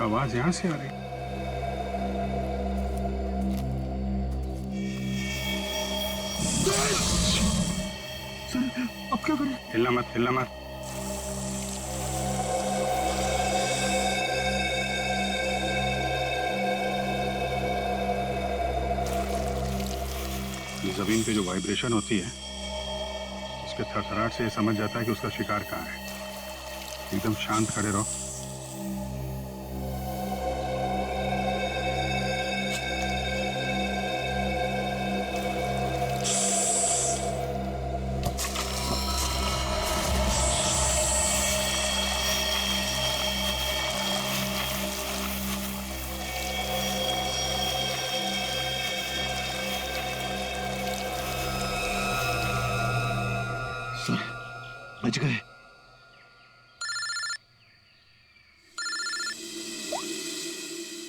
आवाज यहाँ से आ रही। सर अब क्या करें? हिलना मत, हिलना मत। जमीन पे जो वाइब्रेशन होती है उसके थरथराहट से ये समझ जाता है कि उसका शिकार कहाँ है। एकदम शांत खड़े रहो। सर बच गए।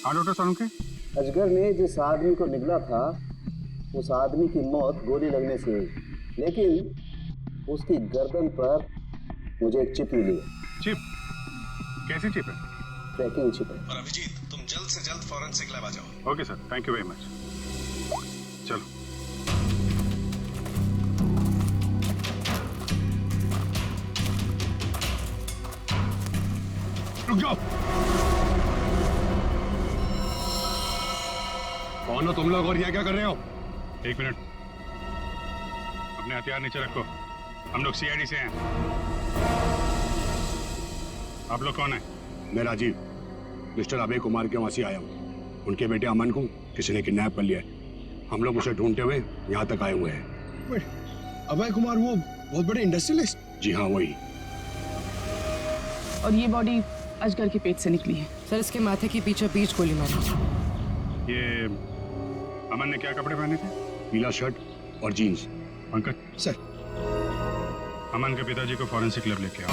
हाँ डॉक्टर सालुंके। अजगर ने जिस आदमी को निगला था उस आदमी की मौत गोली लगने से हुई, लेकिन उसकी गर्दन पर मुझे एक चिप मिली है। चिप? कैसी चिप है? ट्रैकिंग चिप है। और अभिजीत, तुम जल्द से जल्द फॉरेंसिक लैब आ जाओ। Okay sir, thank you very much. चलो। रुक जाओ। कौन हो तुम लोग और यहाँ क्या कर रहे हो? एक मिनट, अपने हथियार नीचे रखो। हम लोग सीआईडी से हैं। आप लोग कौन है? मैं राजीव, मिस्टर अभय कुमार के वहां से आया हूँ। उनके बेटे अमन को किसी ने किडनैप कर लिया है। हम लोग उसे ढूंढते हुए यहाँ तक आए हुए हैं। अभय कुमार वो बहुत बड़े इंडस्ट्रियलिस्ट? जी हाँ, वही। और ये बॉडी अजगर के पेट से निकली है। सर इसके माथे की बीचों बीच गोली मारी। ये अमन ने क्या कपड़े पहने थे? पीला शर्ट और जीन्स। पंकज सर अमन के पिताजी को फॉरेंसिक लैब लेके आओ।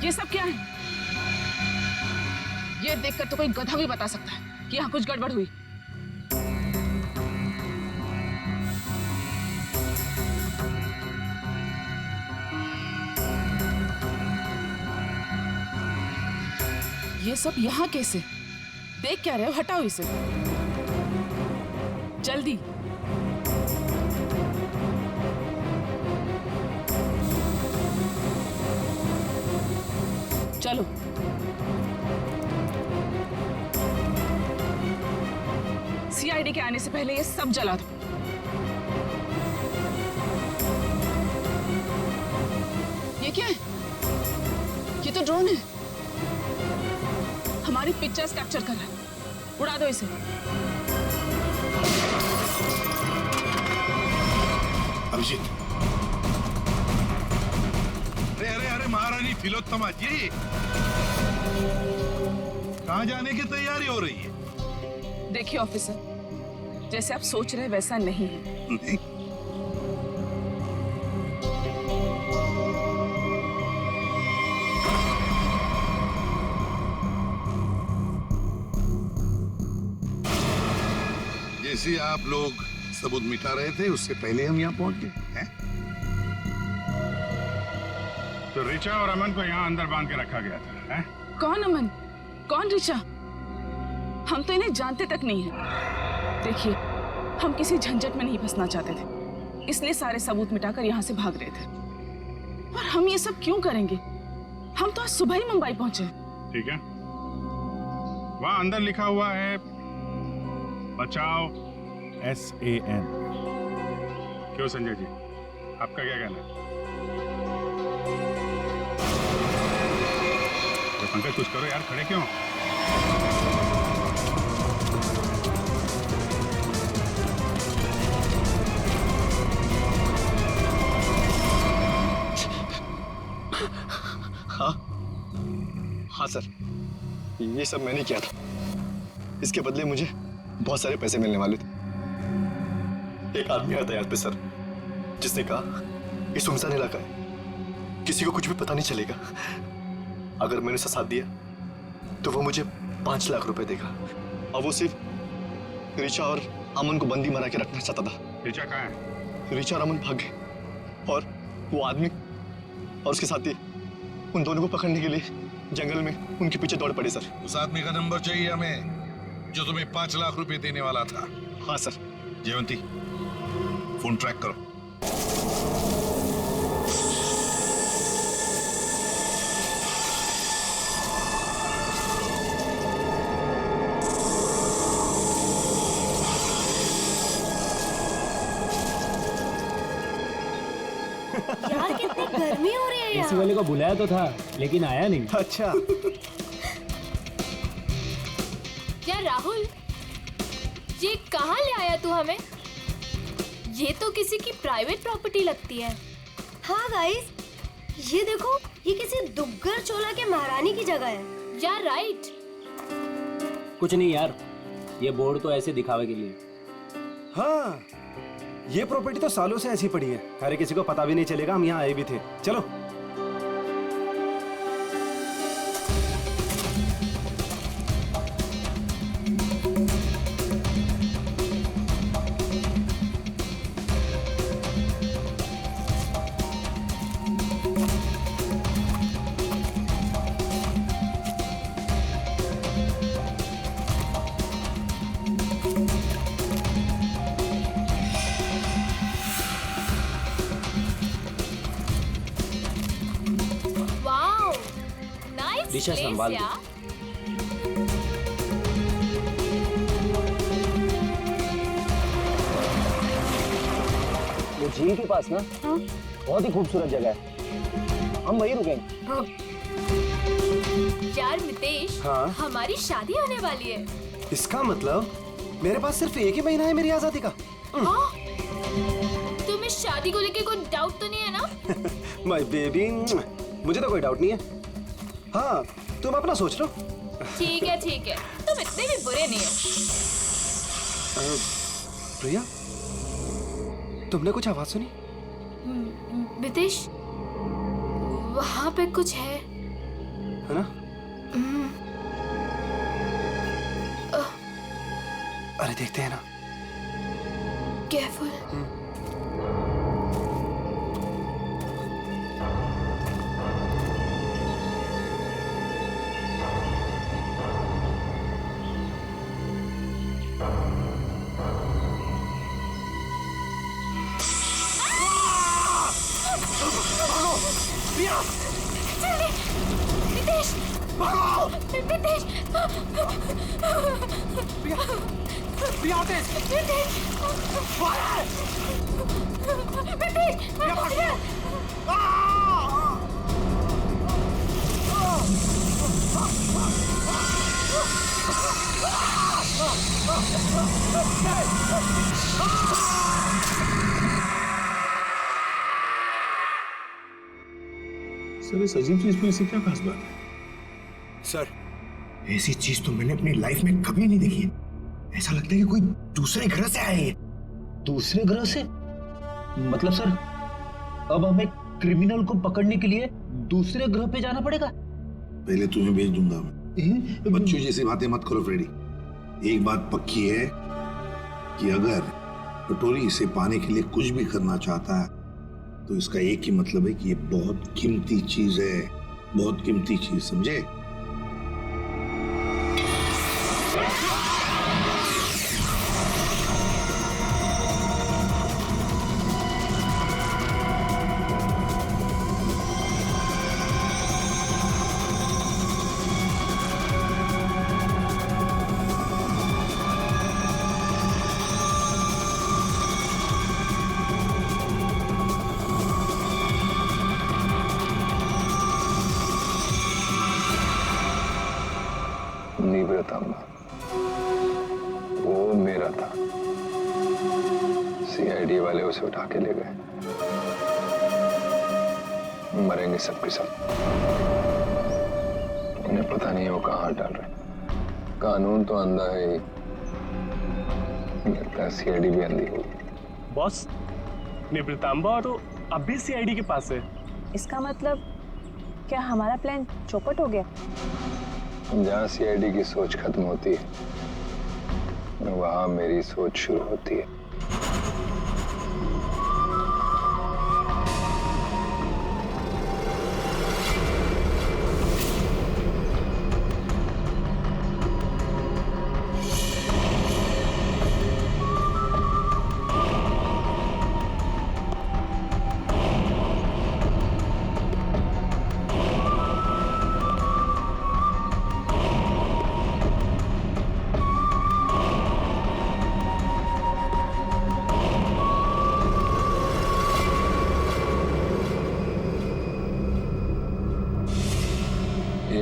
ये सब क्या है? ये देखकर तो कोई गधा भी बता सकता है कि यहाँ कुछ गड़बड़ हुई। ये सब यहाँ कैसे? देख क्या रहे हो? हटाओ इसे जल्दी। चलो। सीआईडी के आने से पहले ये सब जला दो। ये क्या है? ये तो ड्रोन है। हमारी पिक्चर्स कैप्चर कर रहा है। उड़ा दो इसे। अभिजीत, अरे अरे अरे महारानी तिलोत्तमा जी, कहाँ जाने की तैयारी हो रही है? देखिए ऑफिसर, जैसे आप सोच रहे हैं वैसा नहीं है। नहीं। जैसे आप लोग सबूत मिटा रहे थे उससे पहले हम यहाँ पहुंच गए हैं। तो रिचा और अमन को यहाँ अंदर बांध के रखा गया था, हैं? कौन अमन? कौन रिचा? हम तो इन्हें जानते तक नहीं है। देखिए, हम किसी झंझट में नहीं फंसना चाहते थे, इसलिए सारे सबूत मिटाकर यहाँ से भाग रहे थे। और हम ये सब क्यों करेंगे? हम तो आज सुबह ही मुंबई पहुंचे। ठीक है, वहां अंदर लिखा हुआ है बचाओ SAN। क्यों संजय जी, आपका क्या कहना है? तो पंकज कुछ करो यार, खड़े क्यों? हाँ सर, ये सब मैंने किया था। इसके बदले मुझे बहुत सारे पैसे मिलने वाले थे। एक आदमी आया था यहाँ पे सर, जिसने कहा ये सुनसान इलाका है, किसी को कुछ भी पता नहीं चलेगा। अगर मैंने उसका साथ दिया तो वो मुझे 5 लाख रुपए देगा। और वो सिर्फ रिचा और अमन को बंदी बना के रखना चाहता था। रिचा कहाँ है? रिचा और अमन भाग गए और वो आदमी और उसके साथी उन दोनों को पकड़ने के लिए जंगल में उनके पीछे दौड़ पड़े सर। उस आदमी का नंबर चाहिए हमें जो तुम्हें 5 लाख रुपए देने वाला था। हाँ सर। जयवंती, फोन ट्रैक करो। यार कितनी गर्मी हो रही है एसी वाले को बुलाया तो था लेकिन आया नहीं। अच्छा। यार राहुल, ये कहाँ ले आया तू हमें? ये तो किसी की प्राइवेट प्रॉपर्टी लगती है। हाँ गाइस, ये देखो, ये किसी दुग्गर चोला के महारानी की जगह है। यार राइट। कुछ नहीं यार, ये बोर्ड तो ऐसे दिखावे के लिए। हाँ, ये प्रॉपर्टी तो सालों से ऐसी पड़ी है, अरे किसी को पता भी नहीं चलेगा हम यहाँ आए भी थे। चलो। दिशा संभाल दो। वो झील के पास ना बहुत ही खूबसूरत जगह है, हम वहीं रुकेंगे। यार मितेश, हाँ? हमारी शादी होने वाली है। इसका मतलब मेरे पास सिर्फ एक ही महीना है मेरी आजादी का। हाँ? तुम्हें शादी को लेके कोई डाउट तो नहीं है ना? माय बेबी, मुझे तो कोई डाउट नहीं है। हाँ, तुम अपना सोच लो। ठीक है, तुम इतने भी बुरे नहीं हो। प्रिया, तुमने कुछ आवाज सुनी? मितेश, वहाँ पे कुछ है ना? अरे देखते हैं ना। केयरफुल। मितेश, मितेश, सर, इस अजीब चीज में ऐसी क्या खास बात है? सर, ऐसी चीज तो मैंने अपनी लाइफ में कभी नहीं देखी है। ऐसा लगता है कि कोई दूसरे ग्रह से आए हैं। दूसरे ग्रह से? मतलब सर, अब हमें क्रिमिनल को पकड़ने के लिए दूसरे ग्रह पे जाना पड़ेगा? पहले तुम्हें भेज दूंगा मैं। बच्चों जैसी बातें मत करो फ्रेडी। एक बात पक्की है कि अगर पटोरी इसे पाने के लिए कुछ भी करना चाहता है तो इसका एक ही मतलब है कि ये बहुत कीमती चीज है, बहुत कीमती चीज, समझे? वो मेरा था, सीआईडी वाले उसे उठा के ले गए। मरेंगे सब के सब। उन्हें पता नहीं है वो कहाँ डाल रहे। कानून तो अंधा है ही, लगता है सीआईडी भी अंधी होगी। बॉस, निवृतांबा तो अब भी सीआईडी के पास है। इसका मतलब क्या हमारा प्लान चौपट हो गया? जहाँ सीआईडी की सोच खत्म होती है वहां मेरी सोच शुरू होती है।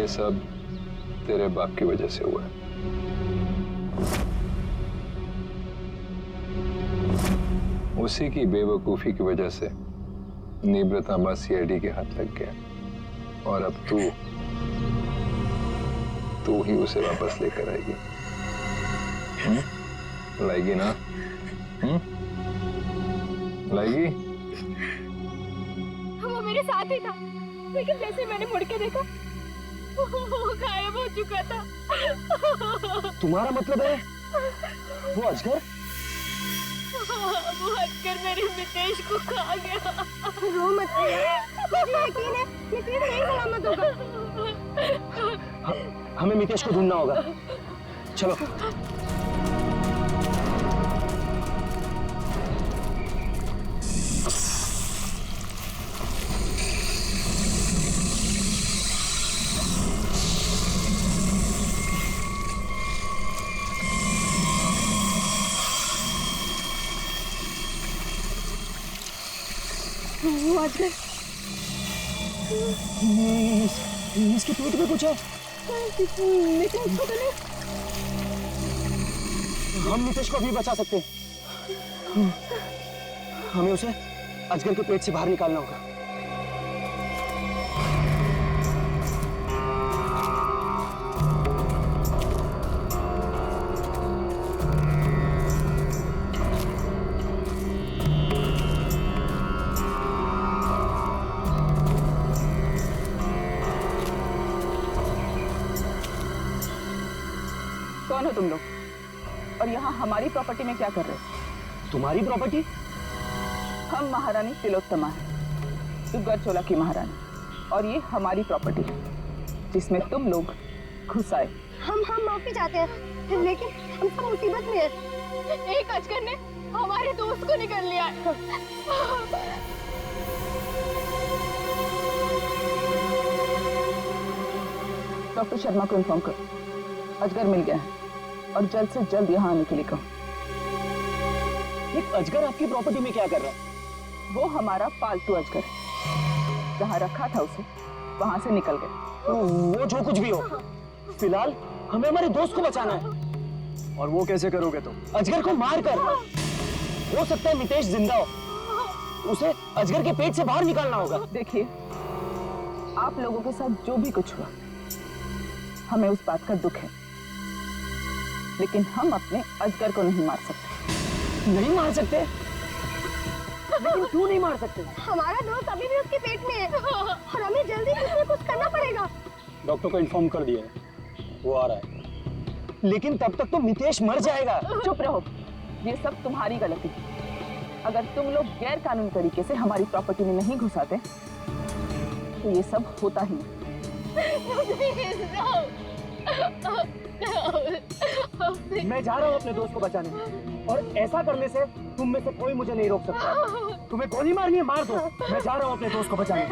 सब तेरे बाप की वजह से हुआ है। उसी की बेवकूफी की वजह से निवृतांबा सीआईडी के हाथ लग गया और अब तू ही उसे वापस लेकर आएगी। लाएगी ना? लाएगी? वो मेरे साथ ही था, लेकिन जैसे मैंने मुड़ के देखा वो गायब हो चुका था। तुम्हारा मतलब है वो अजगर? वो हटकर मेरे मितेश को खा गया। रो मत मुझे यकीन है मितेश सही सलामत होगा। हमें मितेश को ढूंढना होगा, चलो। वो अजगर इसके पेट में कुछ है। मितेश को तो नहीं। हम मितेश को अभी बचा सकते हैं। हमें उसे अजगर के पेट से बाहर निकालना होगा। कौन हो तुम लोग? और यहाँ हमारी प्रॉपर्टी में क्या कर रहे हो? तुम्हारी प्रॉपर्टी? हम महारानी तिलोत्तमा है, दुग्गल चोला की महारानी, और ये हमारी प्रॉपर्टी है जिसमें तुम लोग घुस आए। हम माफी चाहते हैं, लेकिन हम सब मुसीबत में हैं। एक अजगर ने हमारे दोस्त को निकल लिया। डॉक्टर शर्मा को इन्फॉर्म करो, अजगर मिल गया है और जल्द से जल्द यहाँ आने के लिए कहो। एक अजगर आपकी प्रॉपर्टी में क्या कर रहा है? वो हमारा पालतू अजगर है, जहाँ रखा था उसे वहां से निकल गया। वो जो कुछ भी हो, फिलहाल हमें हमारे दोस्त को बचाना है। और वो कैसे करोगे तुम? अजगर को मार कर। हो सकता है मितेश जिंदा हो, उसे अजगर के पेट से बाहर निकालना होगा। देखिए, आप लोगों के साथ जो भी कुछ हुआ, हमें उस बात का दुख है, लेकिन हम अपने अजगर को नहीं मार सकते। नहीं मार सकते? लेकिन क्यों नहीं मार सकते? हमारा दोस्त अभी भी उसके पेट में है और हमें जल्दी से कुछ करना पड़ेगा। डॉक्टर को इन्फॉर्म कर दिया है, वो आ रहा है। लेकिन तब तक तो मितेश मर जाएगा। चुप रहो, ये सब तुम्हारी गलती है। अगर तुम लोग गैर कानूनी तरीके से हमारी प्रॉपर्टी में नहीं घुसाते तो ये सब होता ही नहीं। मैं जा रहा हूँ अपने दोस्त को बचाने, और ऐसा करने से तुम में से कोई मुझे नहीं रोक सकता। तुम्हें गोली मारनी है, मार दो। मैं जा रहा हूँ अपने दोस्त को बचाने।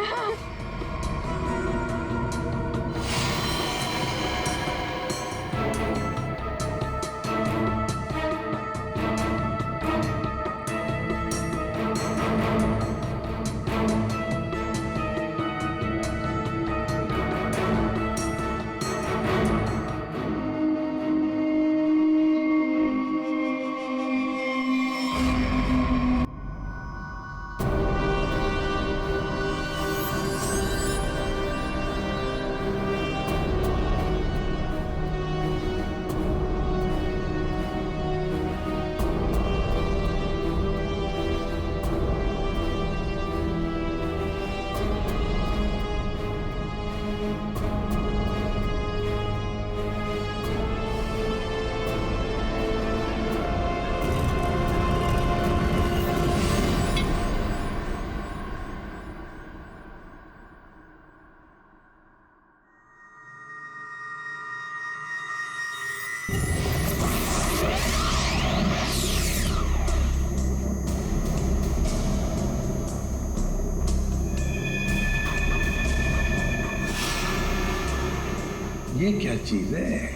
ये क्या चीज है?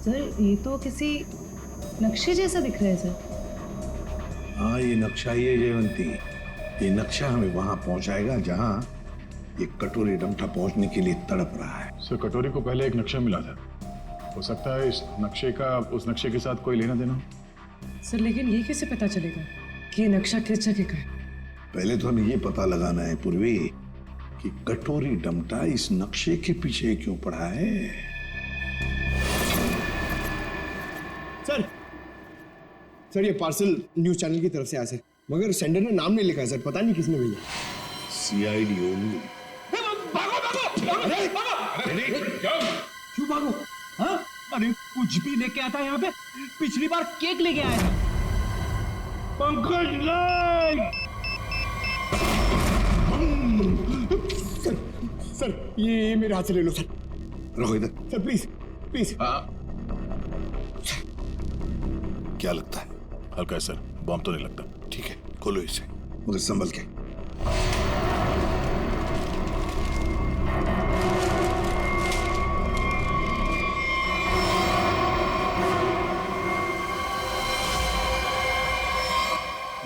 सर, ये तो किसी नक्शे जैसा दिख रहा है सर। हाँ, ये नक्शा ही है जयवंती। ये नक्शा हमें वहां पहुंचाएगा जहां ये कटोरी डमठा पहुंचने के लिए तड़प रहा है। सर कटोरी को पहले एक नक्शा मिला था, हो सकता है इस नक्शे का उस नक्शे के साथ कोई लेना देना हो। सर लेकिन ये कैसे पता चलेगा कि ये नक्शा किस जगह का है? पहले तो हमें ये पता लगाना है पूर्वी कि कटोरी डमटा इस नक्शे के पीछे क्यों पड़ा है। सर ये पार्सल न्यूज चैनल की तरफ से आया सर, मगर सेंडर ने नाम नहीं लिखा है सर, पता नहीं किसने भेजा। CID only. क्यों भागो? हाँ? अरे कुछ भी लेके आता है यहाँ पे। पिछली बार केक लेके आया था। पंकज नहीं। सर ये मेरे हाथ से ले लो सर। रखो इधर। Sir please please. क्या लगता है? हल्का है सर, बॉम्ब तो नहीं लगता। ठीक है, खोलो इसे, मगर संभल के।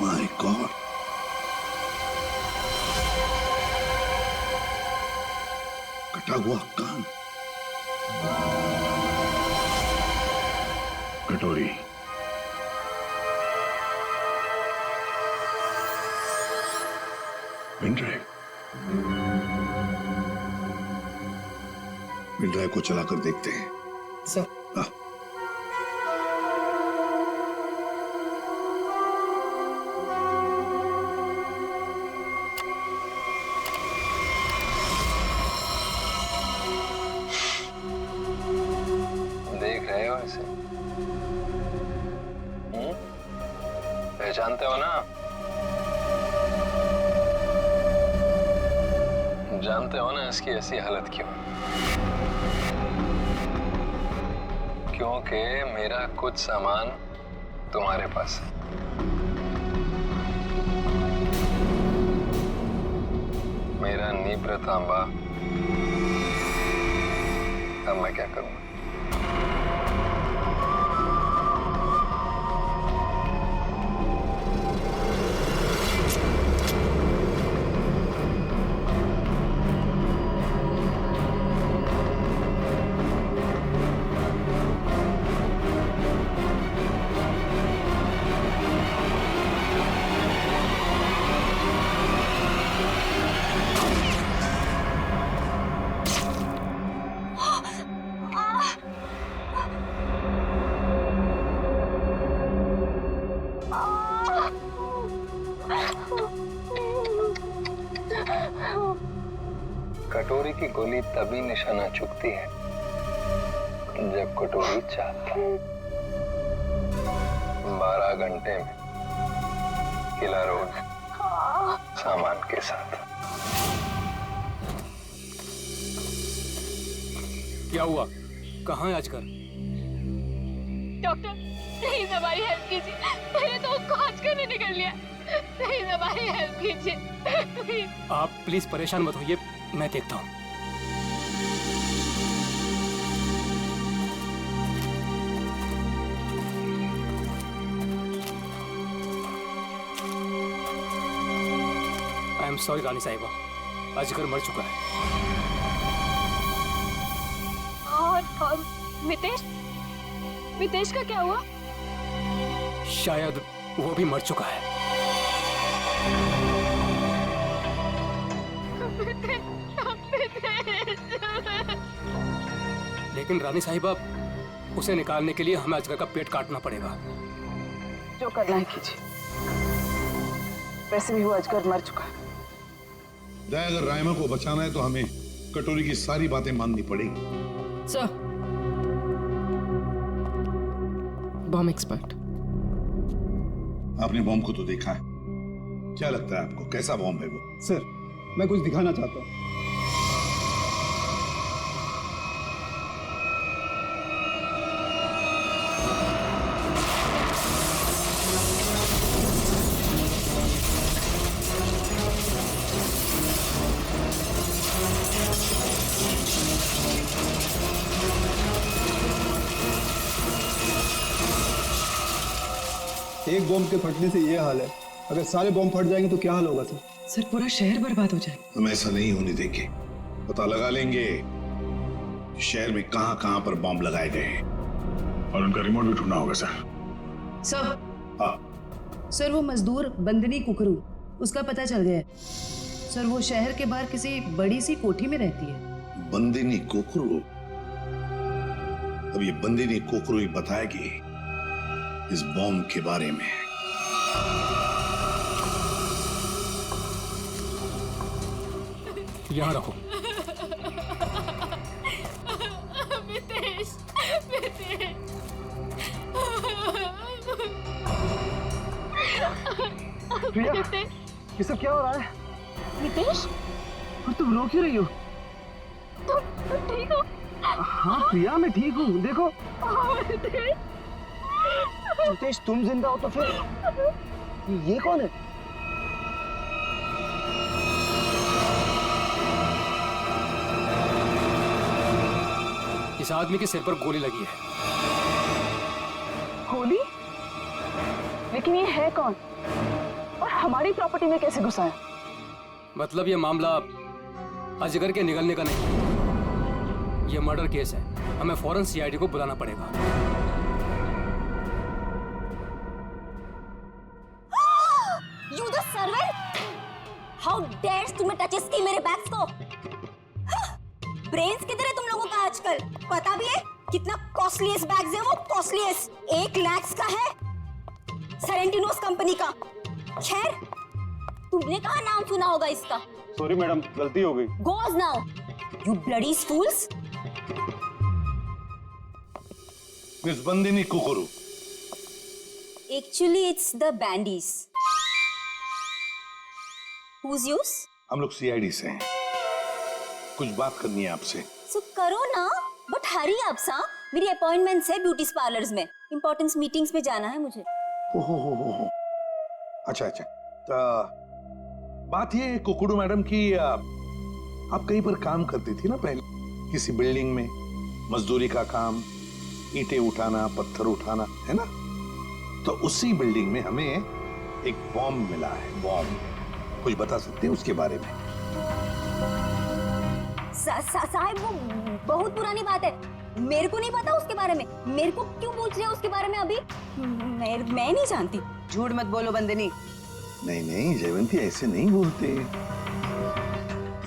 माय गॉड, कटा हुआ कान। कटोरी, पेनड्राइव। पेनड्राइव को चलाकर देखते हैं। सर हाँ। देख रहे हो इसे? पहचानते हो ना? जानते हो ना इसकी ऐसी हालत क्यों? क्योंकि मेरा कुछ सामान तुम्हारे पास है। मेरा नीब्र तांबा। अब मैं क्या करूं? कटोरी की गोली तभी निशाना चुकती है जब कटोरी चाहता है। 12 घंटे में किला रोज सामान के साथ। क्या हुआ? कहाँ है आजकल? डॉक्टर प्लीज हमारी हेल्प कीजिए। मैंने तो उसको आज करने निकल लिया। प्लीज हमारी हेल्प कीजिए प्लीज। आप प्लीज परेशान मत होइए, मैं देखता हूँ। आई एम सॉरी रानी साहिबा, अजगर मर चुका है। और मितेश? मितेश का क्या हुआ? शायद वो भी मर चुका है। लेकिन रानी साहिबा, उसे निकालने के लिए हमें अजगर का पेट काटना पड़ेगा। जो करना है कीजिए, वैसे भी वो अजगर मर चुका है। अगर रायमा को बचाना है तो हमें कटोरी की सारी बातें माननी पड़ेगी। Sir, bomb expert. आपने बॉम्ब को तो देखा है, क्या लगता है आपको कैसा बॉम्ब है वो? सर मैं कुछ दिखाना चाहता हूँ। एक बॉम्ब के फटने से ये हाल है, अगर सारे बॉम्ब फट जाएंगे तो क्या हाल होगा सर? सर पूरा शहर बर्बाद हो जाएगा। हम ऐसा नहीं होने देंगे, पता लगा लेंगे। शहर में कहां कहां पर बॉम्ब लगाए गए हैं और उनका रिमोट भी ढूंढना होगा सर। सर, हाँ सर वो मजदूर बंदनी कुकरू, उसका पता चल गया है। सर वो शहर के बाहर किसी बड़ी सी कोठी में रहती है। बंदिनी कोकरू। अब ये बंदिनी कोकरू ही बताएगी इस बॉम्ब के बारे में। यहाँ रखो। मितेश, मितेश। प्रिया, ये सब क्या हो रहा है? मितेश, और तुम रो क्यों रही हो? तुम ठीक हो? हाँ प्रिया, मैं ठीक हूँ। देखो मितेश, तुम जिंदा हो तो फिर ये कौन है? इस आदमी के सिर पर गोली लगी है। गोली? लेकिन ये है कौन और हमारी प्रॉपर्टी में कैसे घुसा है? मतलब ये मामला अजगर के निगलने का नहीं, ये मर्डर केस है। हमें फौरन सीआईडी को बुलाना पड़ेगा। You the servant? How dares तुम्हें टचेस की मेरे बैग्स को? ब्रेन्स किधर है तुम लोगों का आजकल? पता भी है कितना कॉस्टलीस्ट बैग्स है वो? कॉस्टलीस्ट 1 लाख का है, सेरेंटिनोस कंपनी का। खैर, तुमने कहाँ नाम सुना होगा इसका? सॉरी मैडम, गलती हो गई। Goes now, you bloody fools! Miss Bandini Kukru. Actually, it's the bandies. Who's yours? हम लोग सीआईडी से हैं, कुछ बात करनी है आपसे। So करो ना, बट हरी आप सा, मेरी अपॉइंटमेंट है ब्यूटी पार्लर्स में, इंपॉर्टेंस मीटिंग्स में जाना है मुझे। हो। अच्छा अच्छा, तो बात ये कुकड़ू मैडम की, आप कहीं पर काम करती थी ना पहले, किसी बिल्डिंग में, मजदूरी का काम, ईंटें उठाना, पत्थर उठाना, है ना? तो उसी बिल्डिंग में हमें एक बॉम्ब मिला है। बॉम्ब, कुछ बता सकते हैं उसके बारे में? साहब, वो बहुत पुरानी बात है, मेरे को नहीं पता उसके बारे में। मेरे को क्यों पूछ रहे हो उसके बारे में अभी? मैं नहीं जानती। झूठ मत बोलो बंदिनी। नहीं जयवंती, ऐसे नहीं बोलते।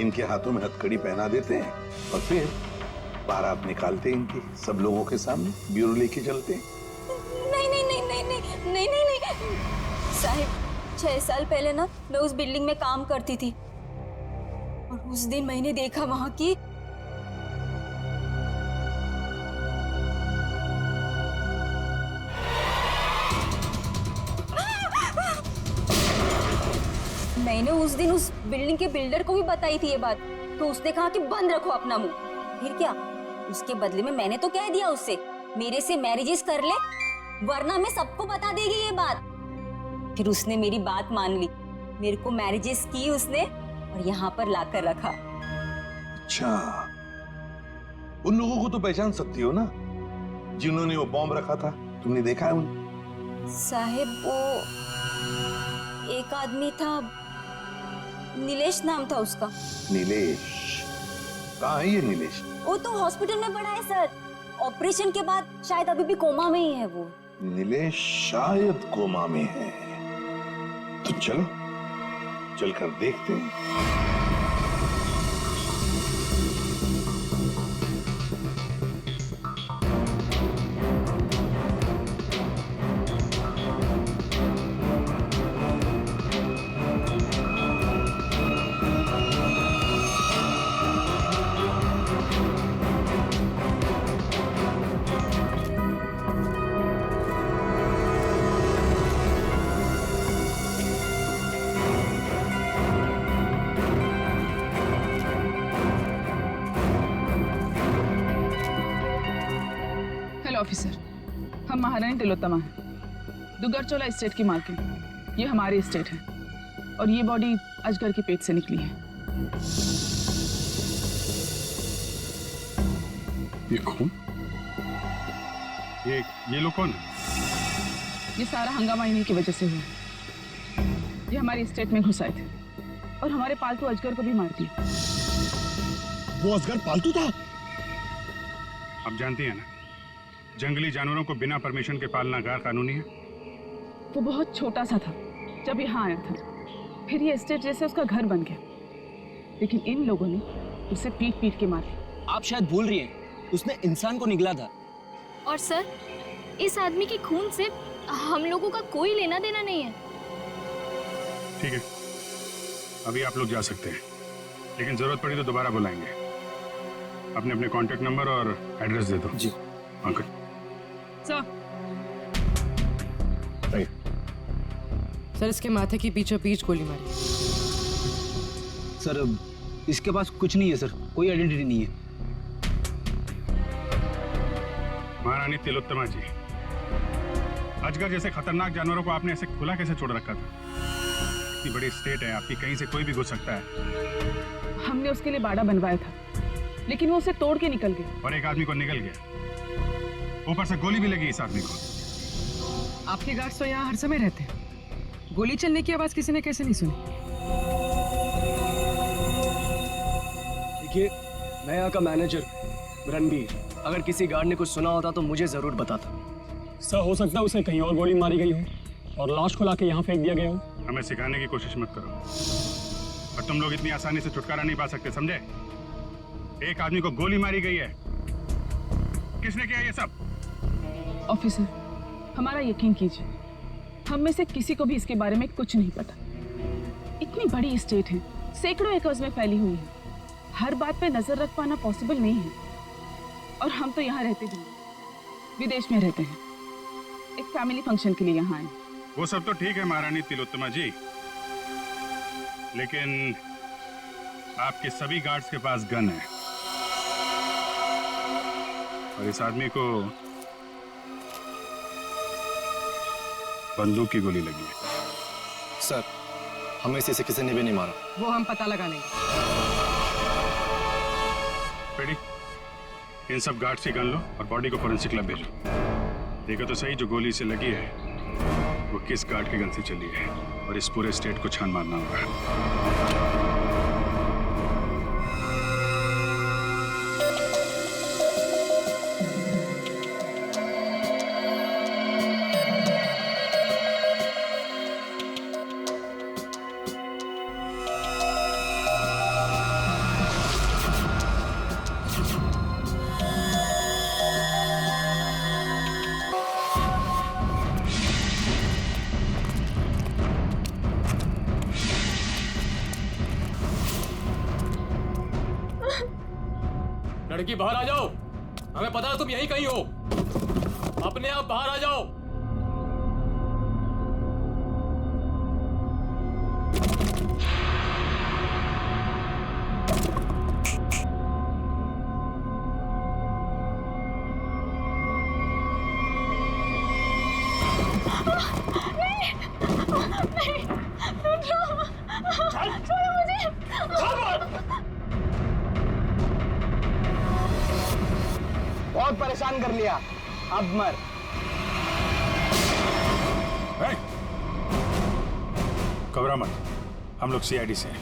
इनके हाथों में हथकड़ी पहना देते हैं और फिर बारात निकालते हैं इनकी, सब लोगों के सामने ब्यूरो लेके चलते हैं। नहीं साहिब, 6 साल पहले ना मैं उस बिल्डिंग में काम करती थी और उस दिन मैंने देखा वहां की मैंने उस दिन उस बिल्डिंग के बिल्डर को भी बताई थी ये बात, तो उसने कहा कि बंद रखो अपना मुंह। फिर क्या, उसके बदले में मैंने तो कह दिया उससे मेरे से मैरिजेस कर ले, वरना मैं सबको बता देगी ये बात। फिर उसने मेरी बात मान ली, मेरे को मैरिजेस की उसने और यहाँ पर लाकर रखा। अच्छा, उन लोगों को तो पहचान सकती हो ना जिन्होंने वो बॉम्ब रखा था? तुमने देखा है उन्हें? साहिब, वो एक आदमी था, नीलेश नाम था उसका। नीलेश? कहाँ है ये नीलेश? वो तो हॉस्पिटल में पड़ा है सर, ऑपरेशन के बाद शायद अभी भी कोमा में ही है वो। नीलेश शायद कोमा में है, तो चलो चलकर देखते हैं। ऑफिसर, हम महारानी तिलोत्तमा हैं, दुगरचोला एस्टेट की मालकिन। ये हमारी एस्टेट है और ये बॉडी अजगर के पेट से निकली है। ये कौन? ये लोग कौन है? ये सारा हंगामा इन्हीं की वजह से हुआ। ये हमारी एस्टेट में घुस आए थे और हमारे पालतू अजगर को भी मार दिया। वो अजगर पालतू था? आप जानती हैं ना, जंगली जानवरों को बिना परमिशन के पालना गैर कानूनी है। वो बहुत छोटा सा था जब यहाँ आया था, फिर ये एस्टेट जैसे उसका घर बन गया, लेकिन इन लोगों ने उसे पीट पीट के मारा। आप शायद भूल रही हैं, उसने इंसान को निगला था। और सर, इस आदमी के खून से हम लोगों का कोई लेना देना नहीं है। ठीक है, अभी आप लोग जा सकते हैं, लेकिन जरूरत पड़ी तो दोबारा बुलाएंगे। अपने अपने कांटेक्ट नंबर और एड्रेस दे दो। जी अंकल। Sir, right. सर इसके माथे की पीछे पीछ गोली मारी। सर इसके पास कुछ नहीं है सर, कोई आइडेंटिटी नहीं है। महारानी तिलोत्तमा जी, अजगर जैसे खतरनाक जानवरों को आपने ऐसे खुला कैसे छोड़ रखा था? इतनी बड़ी स्टेट है आपकी, कहीं से कोई भी घुस सकता है। हमने उसके लिए बाड़ा बनवाया था, लेकिन वो उसे तोड़ के निकल गया। और एक आदमी को निकल गया, ऊपर से गोली भी लगी इस आदमी को। आपके गार्ड्स तो यहाँ हर समय रहते हैं, गोली चलने की आवाज किसी ने कैसे नहीं सुनी? देखिए, मैं यहाँ का मैनेजर रणबीर, अगर किसी गार्ड ने कुछ सुना होता तो मुझे जरूर बताता। सर हो सकता है उसे कहीं और गोली मारी गई हो और लाश को लाके यहाँ फेंक दिया गया हो। हमें सिखाने की कोशिश मत करो, और तुम लोग इतनी आसानी से छुटकारा नहीं पा सकते, समझे? एक आदमी को गोली मारी गई है, किसने किया ये सब? ऑफिसर, हमारा यकीन कीजिए, हम में से किसी को भी इसके बारे में कुछ नहीं पता। इतनी बड़ी स्टेट है, सैकड़ों एकर्स में फैली हुई है, हर बात पे नजर रख पाना पॉसिबल नहीं है। और हम तो यहाँ रहते भी नहीं, विदेश में रहते हैं, एक फैमिली फंक्शन के लिए यहाँ आए। वो सब तो ठीक है महारानी तिलोत्तमा जी, लेकिन आपके सभी गार्ड्स के पास गन है, और इस आदमी को बंदूक की गोली लगी है। सर, हमें से किसी ने भी नहीं मारा। वो हम पता लगा लेंगे। पेडी, इन सब गार्ड्स की गन लो और बॉडी को फोरेंसिक लैब भेजो। देखो तो सही जो गोली से लगी है वो किस गार्ड की गन से चली है, और इस पूरे स्टेट को छान मारना होगा। लड़की बाहर आ जाओ, हमें पता है तुम यहीं कहीं हो, अपने आप बाहर आ जाओ। बहुत परेशान कर लिया, अब मर। घबरा मत, हम लोग सीआईडी से हैं।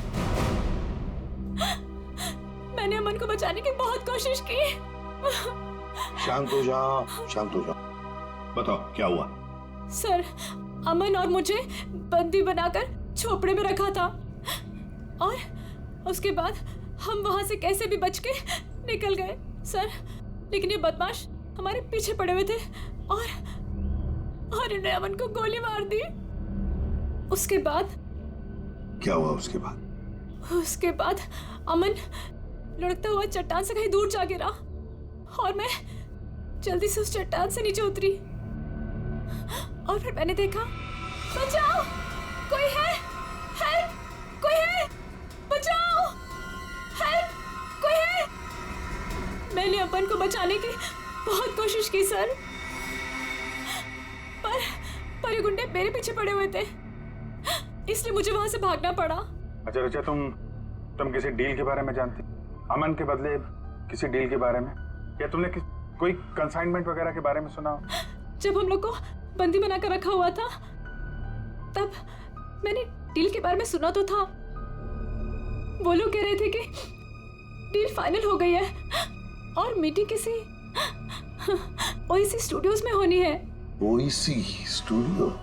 मैंने अमन को बचाने की बहुत कोशिश की। शांत हो जाओ, शांत हो जाओ। बताओ क्या हुआ? सर, अमन और मुझे बंदी बनाकर झोपड़े में रखा था, और उसके बाद हम वहां से कैसे भी बच के निकल गए सर, लेकिन ये बदमाश हमारे पीछे पड़े हुए थे और इन्हें अमन को गोली मार दी। उसके बाद क्या हुआ? उसके बाद अमन लुढ़कता हुआ चट्टान से कहीं दूर जा गिरा, और मैं जल्दी से उस चट्टान से नीचे उतरी, और फिर मैंने देखा, बचाओ, कोई है, हेल्प, कोई है, बचाओ, हेल्प, कोई है। मैंने अमन को बचाने की बहुत कोशिश की सर, पर ये गुंडे मेरे पीछे पड़े हुए थे, इसलिए मुझे वहां से भागना पड़ा। अच्छा रचा, तुम किसी डील के बारे में जानती? अमन के बदले किसी डील के बारे में, या तुमने कोई कंसाइनमेंट वगैरह के बारे में सुना? जब हम लोग को बंदी बनाकर रखा हुआ था, तब मैंने डील के बारे में सुना तो था। वो लोग कह रहे थे कि डील फाइनल हो गई है और मीटिंग किसी ओएसी स्टूडियोज में होनी है। ओईसी स्टूडियो?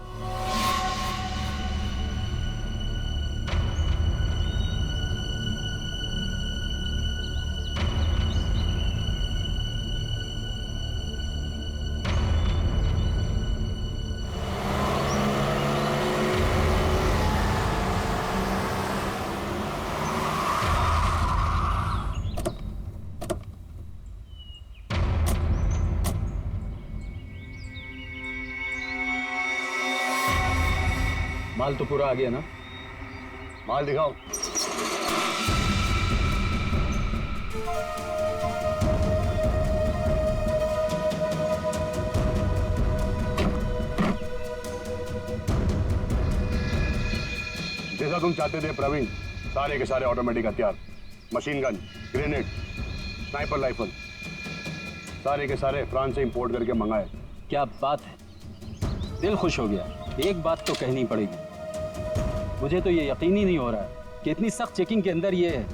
माल तो पूरा आ गया ना? माल दिखाओ। जैसा तुम चाहते थे प्रवीण, सारे के सारे ऑटोमेटिक हथियार, machine gun, grenade, sniper rifle, सारे के सारे फ्रांस से इंपोर्ट करके मंगाए। क्या बात है, दिल खुश हो गया। एक बात तो कहनी पड़ेगी, मुझे तो ये यकीन ही नहीं हो रहा है कि इतनी सख्त चेकिंग के अंदर ये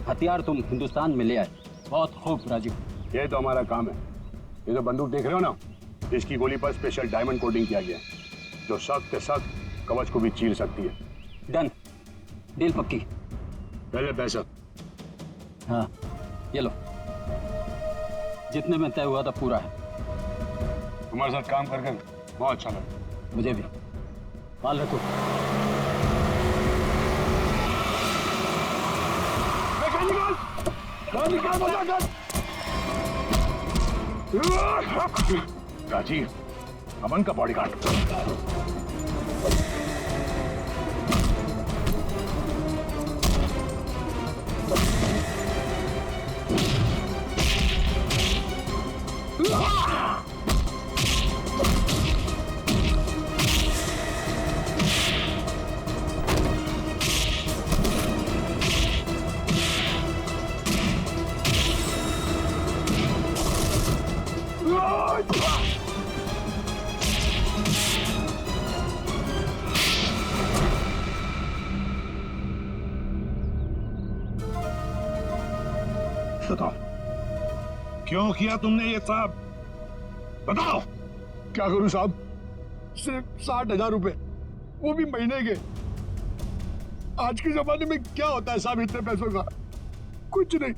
हथियार तुम हिंदुस्तान में ले आए। बहुत खूब राजीव। ये तो हमारा काम है। ये जो बंदूक देख रहे हो ना, इसकी गोली पर स्पेशल डायमंड कोटिंग किया गया है, जो सख्त से सख्त कवच को भी चीर सकती है। डन, डील पक्की। पहले पैसा। हाँ ये लो, जितने में तय हुआ था पूरा है। तुम्हारे साथ काम कर बहुत अच्छा लगा। मुझे भी। माल रखो। राजीव, अमन का बॉडीगार्ड। बताओ, क्यों किया तुमने ये सब? बताओ। क्या करूं साहब, सिर्फ 60,000 रुपए, वो भी महीने के। आज के जमाने में क्या होता है साहब इतने पैसों का? कुछ नहीं।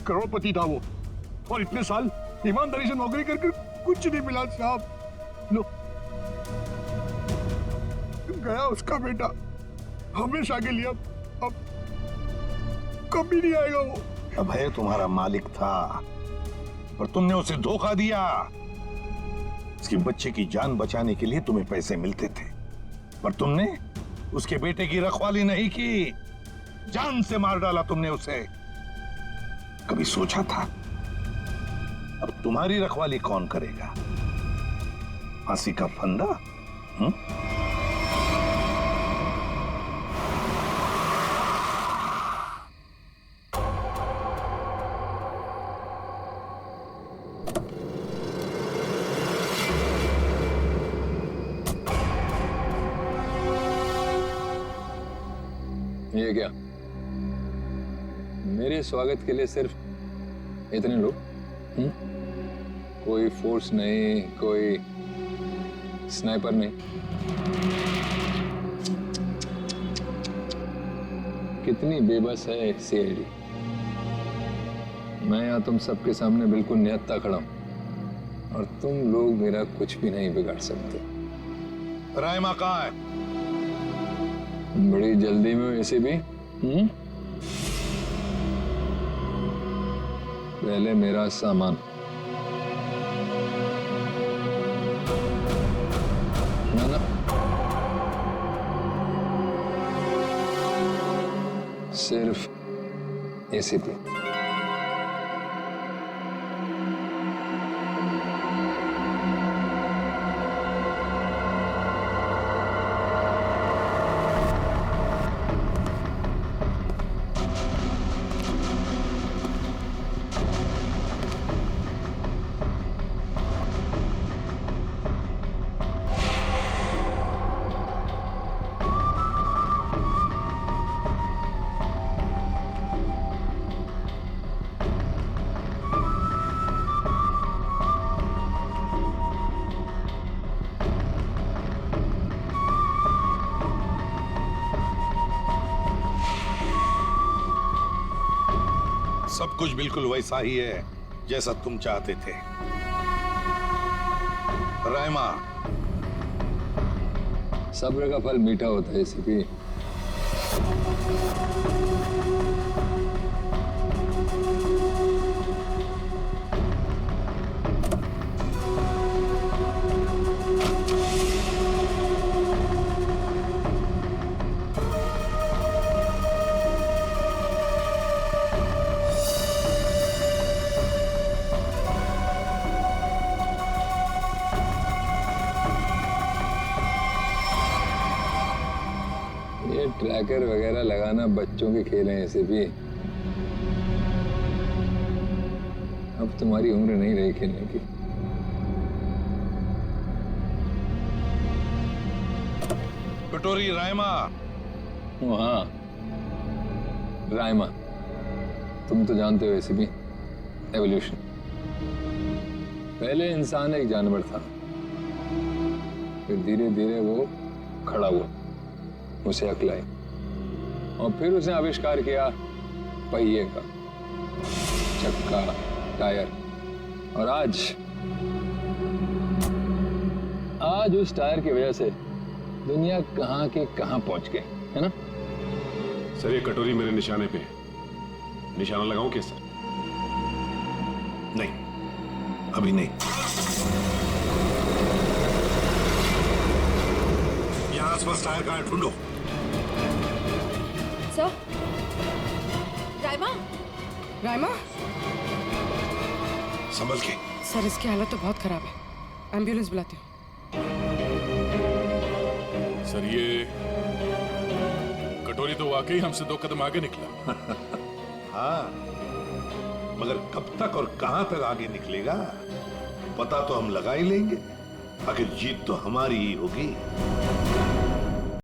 करोड़पति था वो, और इतने साल ईमानदारी से नौकरी करके कुछ नहीं मिला साहब। लो, गया उसका बेटा, हमेशा के लिए। अब कभी नहीं आएगा वो। अभय तुम्हारा मालिक था और तुमने उसे धोखा दिया। उसके बच्चे की जान बचाने के लिए तुम्हें पैसे मिलते थे, पर तुमने उसके बेटे की रखवाली नहीं की, जान से मार डाला तुमने उसे। कभी सोचा था अब तुम्हारी रखवाली कौन करेगा? फांसी का फंदा? ये क्या, मेरे स्वागत के लिए सिर्फ इतने लोग? कोई फोर्स नहीं, कोई स्नाइपर नहीं। कितनी बेबस है सीआईडी। मैं यहाँ तुम सबके सामने बिल्कुल निहत्था खड़ा हूं और तुम लोग मेरा कुछ भी नहीं बिगाड़ सकते। रायमा कहाँ है? बड़ी जल्दी में वैसे भी। पहले मेरा सामान। ना सिर्फ एसीपी। सब कुछ बिल्कुल वैसा ही है जैसा तुम चाहते थे। रायमा, सब्र का फल मीठा होता है एसीपी। ट्रैकर वगैरह लगाना बच्चों के खेल हैं ऐसे भी। अब तुम्हारी उम्र नहीं रही खेलने की। कटोरी रायमा। हाँ रायमा, तुम तो जानते हो ऐसे भी एवोल्यूशन। पहले इंसान एक जानवर था, फिर धीरे धीरे वो खड़ा हुआ, उसे अक्ल आई और फिर उसने आविष्कार किया पहिए का, चक्का, टायर। और आज उस टायर की वजह से दुनिया कहां के कहां पहुंच गई है ना। सर ये कटोरी मेरे निशाने पे, निशाना लगाऊं क्या सर? नहीं, अभी नहीं। यहाँ आसपास टायर कहाँ है, ढूंढो। सर, रायमा, रायमा, संभल के। सर इसकी हालत तो बहुत खराब है, एम्बुलेंस बुलाती हूँ। सर ये कटोरी तो वाकई हमसे 2 कदम आगे निकला। हाँ, मगर कब तक और कहां तक आगे निकलेगा पता तो हम लगा ही लेंगे। आखिर जीत तो हमारी ही होगी।